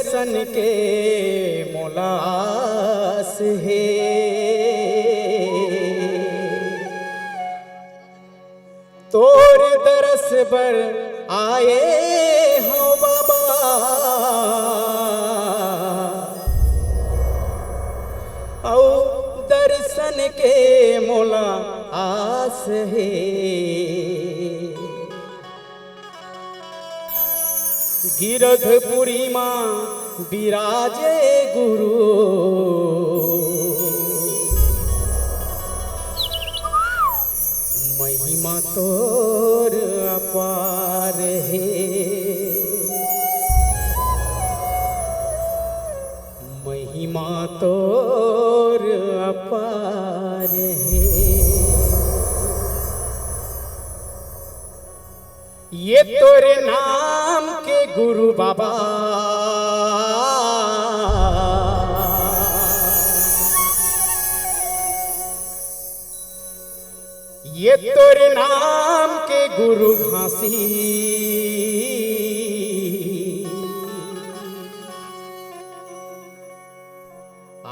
दर्शन के मोलास है। तोर दरस पर आए हो बाबा, औ दर्शन के मोला आस है। गिरधपुरी माँ विराजे गुरु, महिमा तोर अपार है। महिमा तोर अपार है। ये तोरे नाम के गुरु बाबा, ये तोरे नाम के गुरु घासी।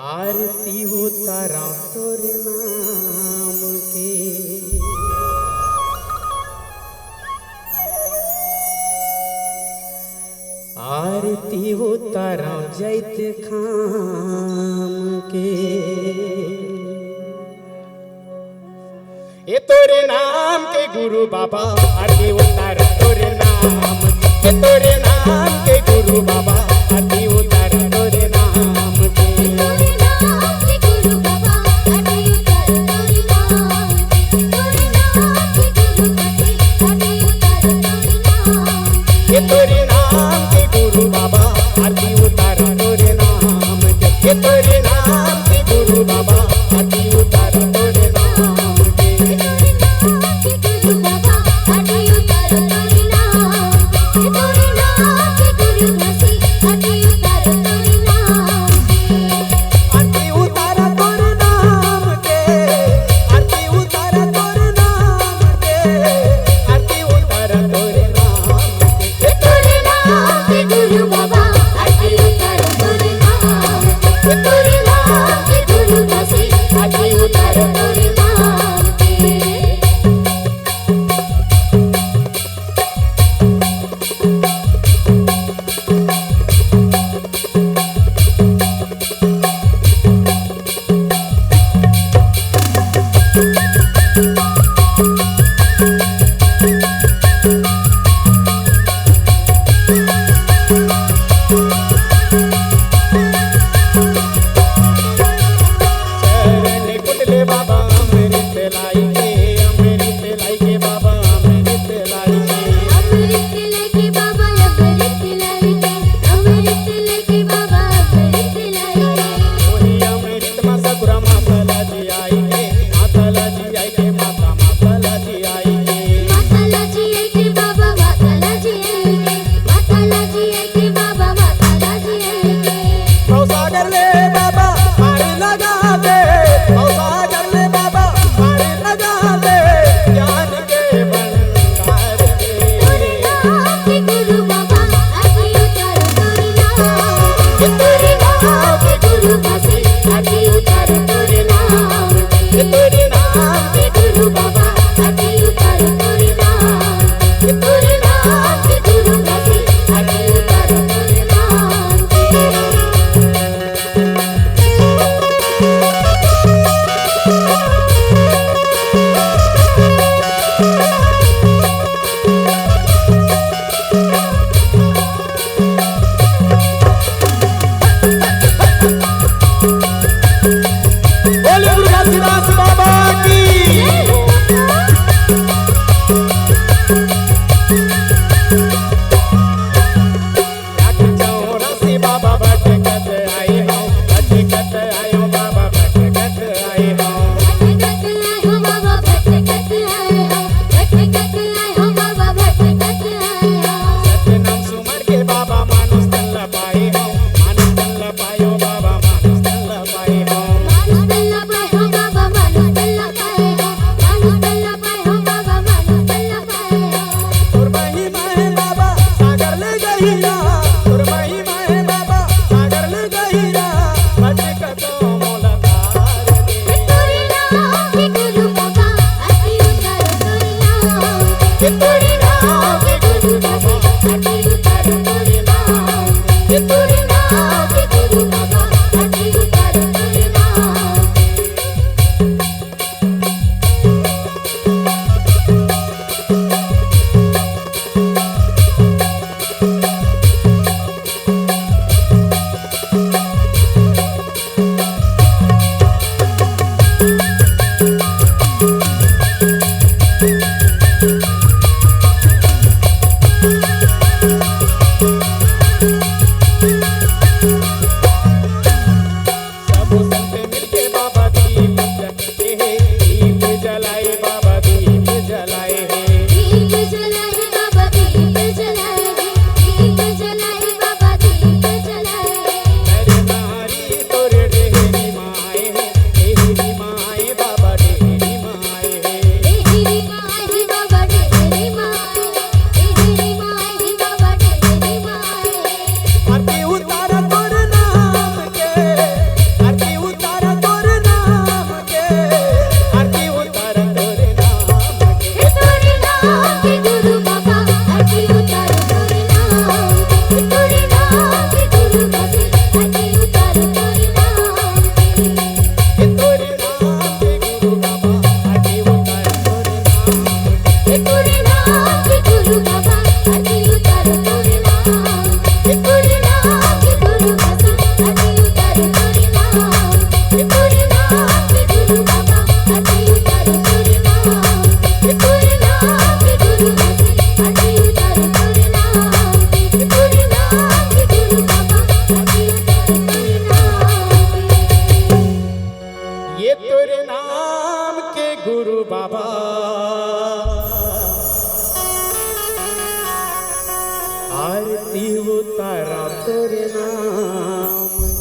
आरती उतारा तोरे नाम के, आरती उतारा जैत खाम के। ये तोरे नाम के गुरु बाबा, आरती उतारा तोरे नाम के। ये तोरे नाम के गुरु बाबा, आरती उतारा तोरे नाम के। ये तोरे नाम के गुरु बाबा, आरती उतारा तोरे नाम के। ये तोरे नाम के गुरु बाबा, आरती उतारा तोरे नाम के। आरती उतारा तोरे नाम के, आरती उतारा तोरे नाम के, आरती उतारा तोरे नाम के। तोरे नाम के गुरु बाबा, आरती उतारो तोरे नाम के। तोरे नाम के गुरु दासी, आरती उतारो तोरे नाम के। चरण कुंडले बाबा अमृत लाई के, अमृत लाई के बाबा अमृत लाई के। अमृत लेके बाबा, अमृत लेके, अमृत लेके बाबा, अमृत लेके। वही अमृत माता गुरा माता जी आई के, माता जी आई के, माता जी आई के। माताला जी आई के बाबा, माताला जी आई के, माताला जी आई के बाबा, माताला जी आई के। भवसागर ले बाबा पार लगा दे, भवसागर ले बाबा पार लगा दे, ज्ञान के भंडार तोरे दे। नाम के गुरु बाबा, आरती उतारो तोरे नाम के। तोरे नाम के गुरु दासी, आरती उतारो तोरे नाम के। तोरे नाम के गुरु बाबा, आरती उतारो तोरे नाम के। तोरे नाम के गुरु दासी, आरती उतारो तोरे नाम के। बोले गुरु घासीदास बाबा की। चौरासी बाबा भटकत आए हो, भटकत आए हो बाबा, भटकत आए हो। भटकत आए हो बाबा, भटकत आए हो, भटकत आए हो बाबा, भटकत आए हो। सतनाम सुमर के बाबा मानुष तन पाए हो, मानुष तन पाए हो बाबा, मानुष तन पाए हो। मानुष तल्ला पाए हो बाबा, मानुष तल्ला पाए हो, मानुष तल्ला पाए हो बाबा, मानुष तल्ला पाए हो। तोर महिमा है बाबा सागर ले गईला, तोर महिमा है बाबा बाबा आरती उतारा तोरे नाम